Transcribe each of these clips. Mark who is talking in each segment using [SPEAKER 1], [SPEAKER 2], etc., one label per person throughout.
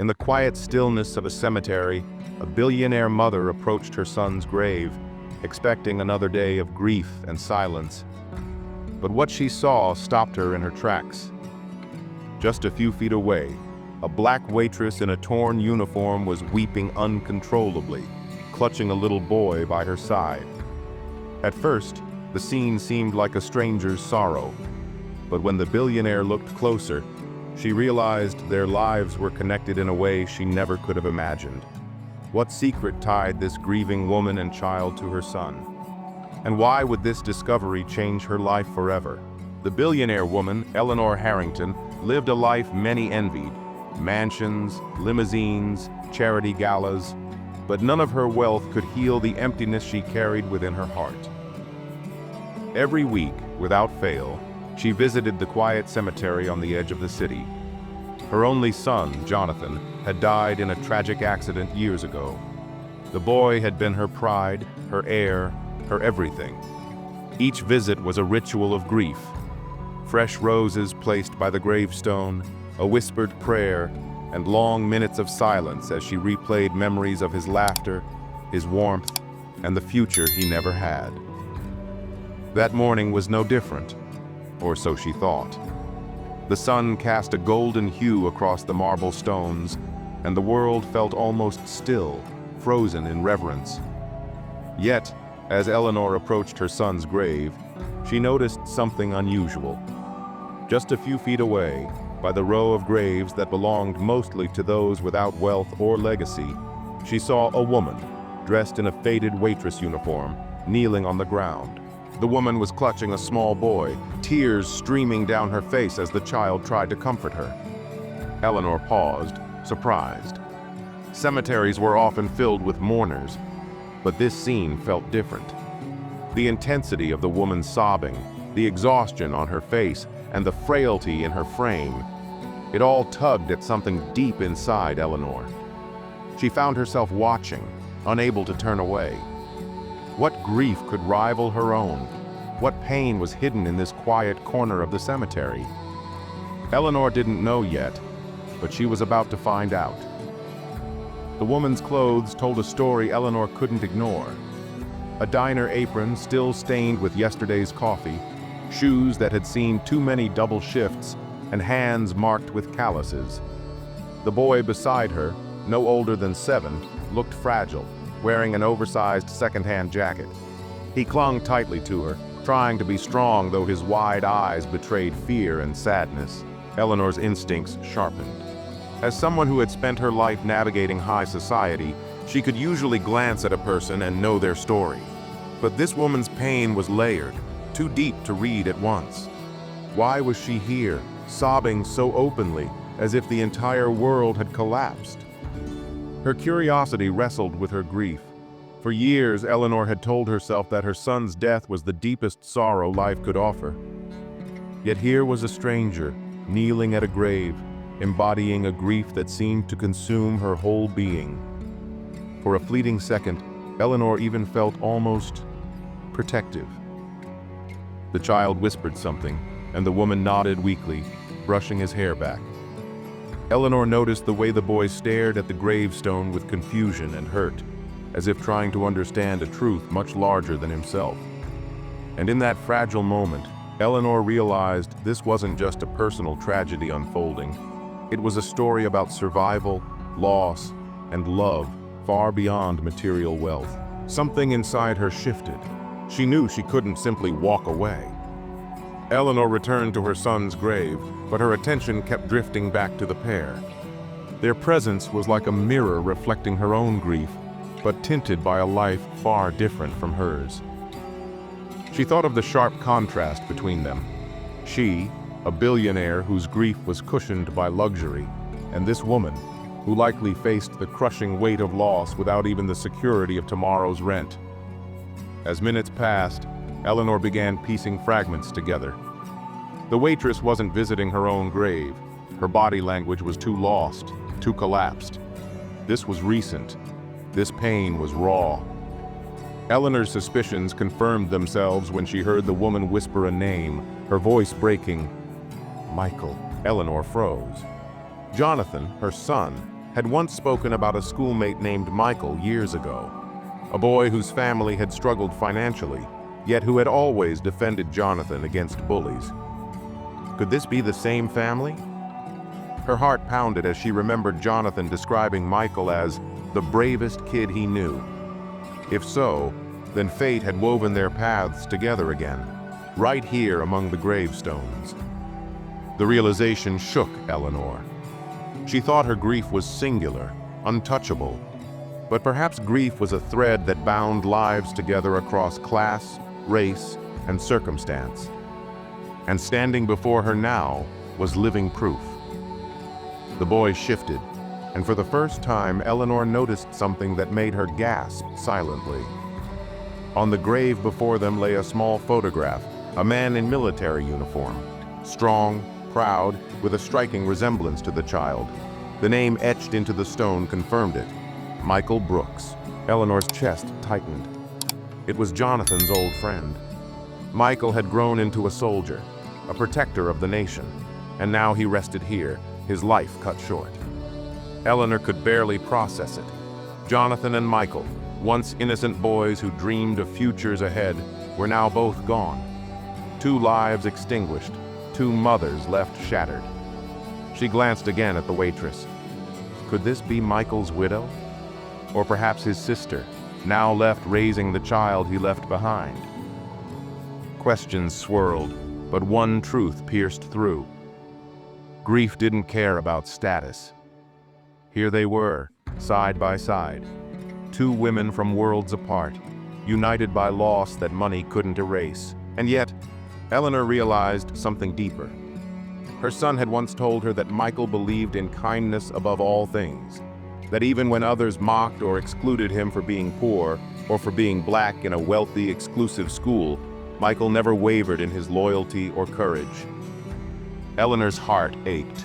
[SPEAKER 1] In the quiet stillness of a cemetery, a billionaire mother approached her son's grave, expecting another day of grief and silence. But what she saw stopped her in her tracks. Just a few feet away, a black waitress in a torn uniform was weeping uncontrollably, clutching a little boy by her side. At first, the scene seemed like a stranger's sorrow, but when the billionaire looked closer, she realized their lives were connected in a way she never could have imagined. What secret tied this grieving woman and child to her son? And why would this discovery change her life forever? The billionaire woman, Eleanor Harrington, lived a life many envied. Mansions, limousines, charity galas, but none of her wealth could heal the emptiness she carried within her heart. Every week, without fail, she visited the quiet cemetery on the edge of the city. Her only son, Jonathan, had died in a tragic accident years ago. The boy had been her pride, her heir, her everything. Each visit was a ritual of grief. Fresh roses placed by the gravestone, a whispered prayer, and long minutes of silence as she replayed memories of his laughter, his warmth, and the future he never had. That morning was no different, or so she thought. The sun cast a golden hue across the marble stones, and the world felt almost still, frozen in reverence. Yet, as Eleanor approached her son's grave, she noticed something unusual. Just a few feet away, by the row of graves that belonged mostly to those without wealth or legacy, she saw a woman, dressed in a faded waitress uniform, kneeling on the ground. The woman was clutching a small boy, tears streaming down her face as the child tried to comfort her. Eleanor paused, surprised. Cemeteries were often filled with mourners, but this scene felt different. The intensity of the woman's sobbing, the exhaustion on her face, and the frailty in her frame, it all tugged at something deep inside Eleanor. She found herself watching, unable to turn away. What grief could rival her own? What pain was hidden in this quiet corner of the cemetery? Eleanor didn't know yet, but she was about to find out. The woman's clothes told a story Eleanor couldn't ignore. A diner apron still stained with yesterday's coffee, shoes that had seen too many double shifts, and hands marked with calluses. The boy beside her, no older than 7, looked fragile, wearing an oversized second-hand jacket. He clung tightly to her, trying to be strong though his wide eyes betrayed fear and sadness. Eleanor's instincts sharpened. As someone who had spent her life navigating high society, she could usually glance at a person and know their story. But this woman's pain was layered, too deep to read at once. Why was she here, sobbing so openly, as if the entire world had collapsed? Her curiosity wrestled with her grief. For years, Eleanor had told herself that her son's death was the deepest sorrow life could offer. Yet here was a stranger, kneeling at a grave, embodying a grief that seemed to consume her whole being. For a fleeting second, Eleanor even felt almost protective. The child whispered something, and the woman nodded weakly, brushing his hair back. Eleanor noticed the way the boy stared at the gravestone with confusion and hurt, as if trying to understand a truth much larger than himself. And in that fragile moment, Eleanor realized this wasn't just a personal tragedy unfolding. It was a story about survival, loss, and love far beyond material wealth. Something inside her shifted. She knew she couldn't simply walk away. Eleanor returned to her son's grave, but her attention kept drifting back to the pair. Their presence was like a mirror reflecting her own grief, but tinted by a life far different from hers. She thought of the sharp contrast between them. She, a billionaire whose grief was cushioned by luxury, and this woman, who likely faced the crushing weight of loss without even the security of tomorrow's rent. As minutes passed, Eleanor began piecing fragments together. The waitress wasn't visiting her own grave. Her body language was too lost, too collapsed. This was recent. This pain was raw. Eleanor's suspicions confirmed themselves when she heard the woman whisper a name, her voice breaking. Michael. Eleanor froze. Jonathan, her son, had once spoken about a schoolmate named Michael years ago, a boy whose family had struggled financially, yet who had always defended Jonathan against bullies. Could this be the same family? Her heart pounded as she remembered Jonathan describing Michael as the bravest kid he knew. If so, then fate had woven their paths together again, right here among the gravestones. The realization shook Eleanor. She thought her grief was singular, untouchable, but perhaps grief was a thread that bound lives together across class, race, and circumstance. And standing before her now was living proof. The boy shifted, and for the first time Eleanor noticed something that made her gasp silently. On the grave before them lay a small photograph, a man in military uniform, strong, proud, with a striking resemblance to the child. The name etched into the stone confirmed it. Michael Brooks. Eleanor's chest tightened. It was Jonathan's old friend. Michael had grown into a soldier, a protector of the nation, and now he rested here, his life cut short. Eleanor could barely process it. Jonathan and Michael, once innocent boys who dreamed of futures ahead, were now both gone. 2 lives extinguished, 2 mothers left shattered. She glanced again at the waitress. Could this be Michael's widow? Or perhaps his sister, now left raising the child he left behind? Questions swirled, but one truth pierced through. Grief didn't care about status. Here they were, side by side, 2 women from worlds apart, united by loss that money couldn't erase. And yet, Eleanor realized something deeper. Her son had once told her that Michael believed in kindness above all things, that even when others mocked or excluded him for being poor or for being black in a wealthy, exclusive school, Michael never wavered in his loyalty or courage. Eleanor's heart ached.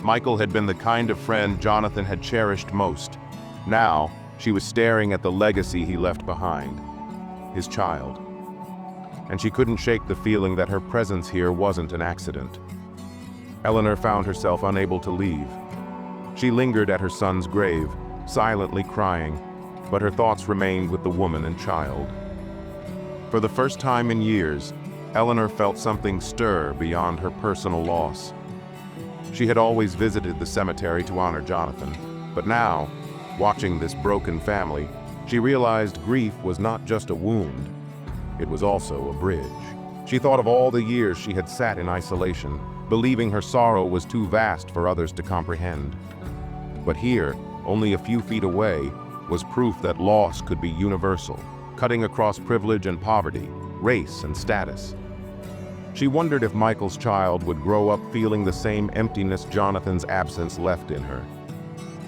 [SPEAKER 1] Michael had been the kind of friend Jonathan had cherished most. Now, she was staring at the legacy he left behind, his child. And she couldn't shake the feeling that her presence here wasn't an accident. Eleanor found herself unable to leave. She lingered at her son's grave, silently crying, but her thoughts remained with the woman and child. For the first time in years, Eleanor felt something stir beyond her personal loss. She had always visited the cemetery to honor Jonathan, but now, watching this broken family, she realized grief was not just a wound, it was also a bridge. She thought of all the years she had sat in isolation, believing her sorrow was too vast for others to comprehend. But here, only a few feet away, was proof that loss could be universal, cutting across privilege and poverty, race and status. She wondered if Michael's child would grow up feeling the same emptiness Jonathan's absence left in her.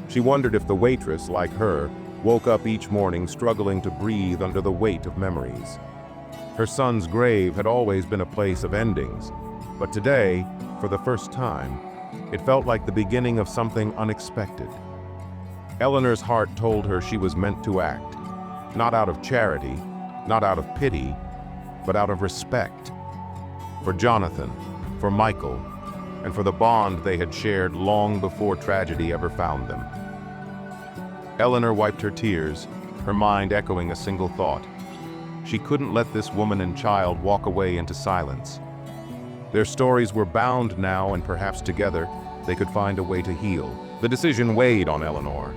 [SPEAKER 1] She wondered if the waitress, like her, woke up each morning struggling to breathe under the weight of memories. Her son's grave had always been a place of endings, but today, for the first time, it felt like the beginning of something unexpected. Eleanor's heart told her she was meant to act, not out of charity, not out of pity, but out of respect. For Jonathan, for Michael, and for the bond they had shared long before tragedy ever found them. Eleanor wiped her tears, her mind echoing a single thought. She couldn't let this woman and child walk away into silence. Their stories were bound now, and perhaps together they could find a way to heal. The decision weighed on Eleanor.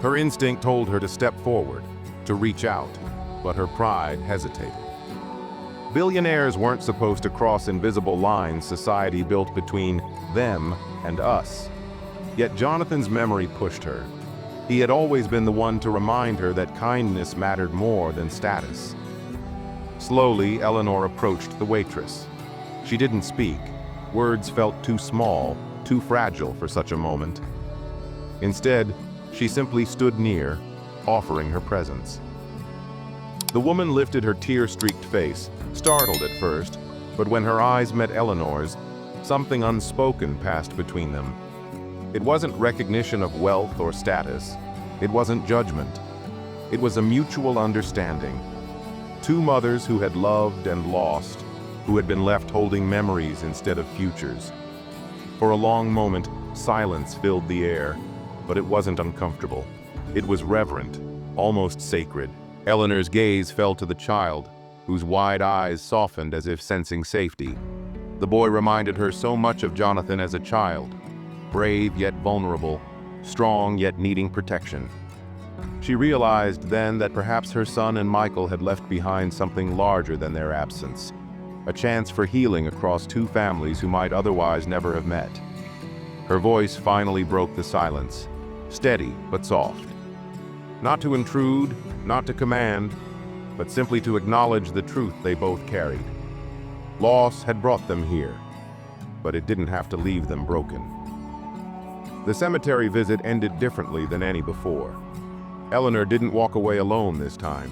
[SPEAKER 1] Her instinct told her to step forward, to reach out, but her pride hesitated. Billionaires weren't supposed to cross invisible lines society built between them and us. Yet Jonathan's memory pushed her. He had always been the one to remind her that kindness mattered more than status. Slowly, Eleanor approached the waitress. She didn't speak. Words felt too small, too fragile for such a moment. Instead, she simply stood near, offering her presence. The woman lifted her tear-streaked face, startled at first, but when her eyes met Eleanor's, something unspoken passed between them. It wasn't recognition of wealth or status. It wasn't judgment. It was a mutual understanding. 2 mothers who had loved and lost, who had been left holding memories instead of futures. For a long moment, silence filled the air. but it wasn't uncomfortable. It was reverent, almost sacred. Eleanor's gaze fell to the child, whose wide eyes softened as if sensing safety. The boy reminded her so much of Jonathan as a child, brave yet vulnerable, strong yet needing protection. She realized then that perhaps her son and Michael had left behind something larger than their absence, a chance for healing across two families who might otherwise never have met. Her voice finally broke the silence, steady but soft. Not to intrude, not to command, but simply to acknowledge the truth they both carried. Loss had brought them here, but it didn't have to leave them broken. The cemetery visit ended differently than any before. Eleanor didn't walk away alone this time.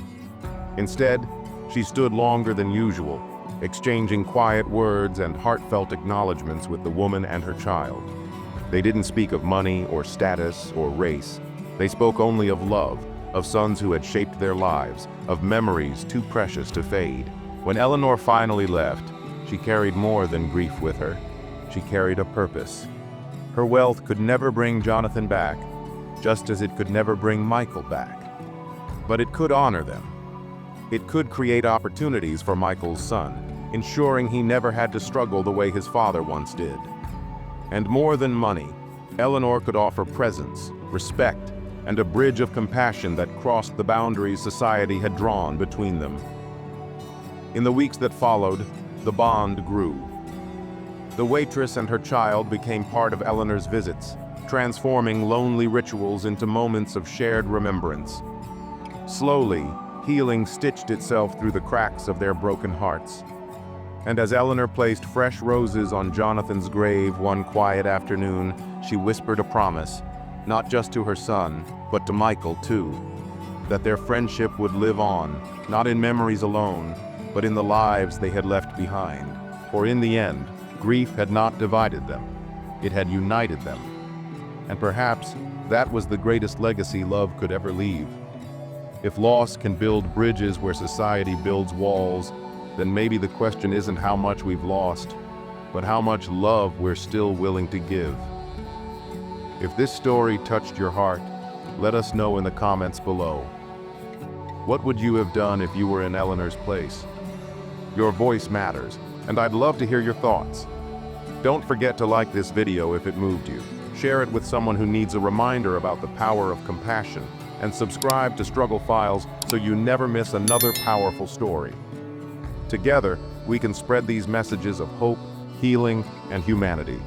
[SPEAKER 1] Instead, she stood longer than usual, exchanging quiet words and heartfelt acknowledgments with the woman and her child. They didn't speak of money or status or race. They spoke only of love, of sons who had shaped their lives, of memories too precious to fade. When Eleanor finally left, she carried more than grief with her. She carried a purpose. Her wealth could never bring Jonathan back, just as it could never bring Michael back. But it could honor them. It could create opportunities for Michael's son, ensuring he never had to struggle the way his father once did. And more than money, Eleanor could offer presence, respect, and a bridge of compassion that crossed the boundaries society had drawn between them. In the weeks that followed, the bond grew. The waitress and her child became part of Eleanor's visits, transforming lonely rituals into moments of shared remembrance. Slowly, healing stitched itself through the cracks of their broken hearts. And as Eleanor placed fresh roses on Jonathan's grave one quiet afternoon, she whispered a promise, not just to her son, but to Michael too, that their friendship would live on, not in memories alone, but in the lives they had left behind. For in the end, grief had not divided them, it had united them. And perhaps that was the greatest legacy love could ever leave. If loss can build bridges where society builds walls, then maybe the question isn't how much we've lost, but how much love we're still willing to give. If this story touched your heart, let us know in the comments below. What would you have done if you were in Eleanor's place? Your voice matters, and I'd love to hear your thoughts. Don't forget to like this video if it moved you. Share it with someone who needs a reminder about the power of compassion, and subscribe to Struggle Files so you never miss another powerful story. Together, we can spread these messages of hope, healing, and humanity.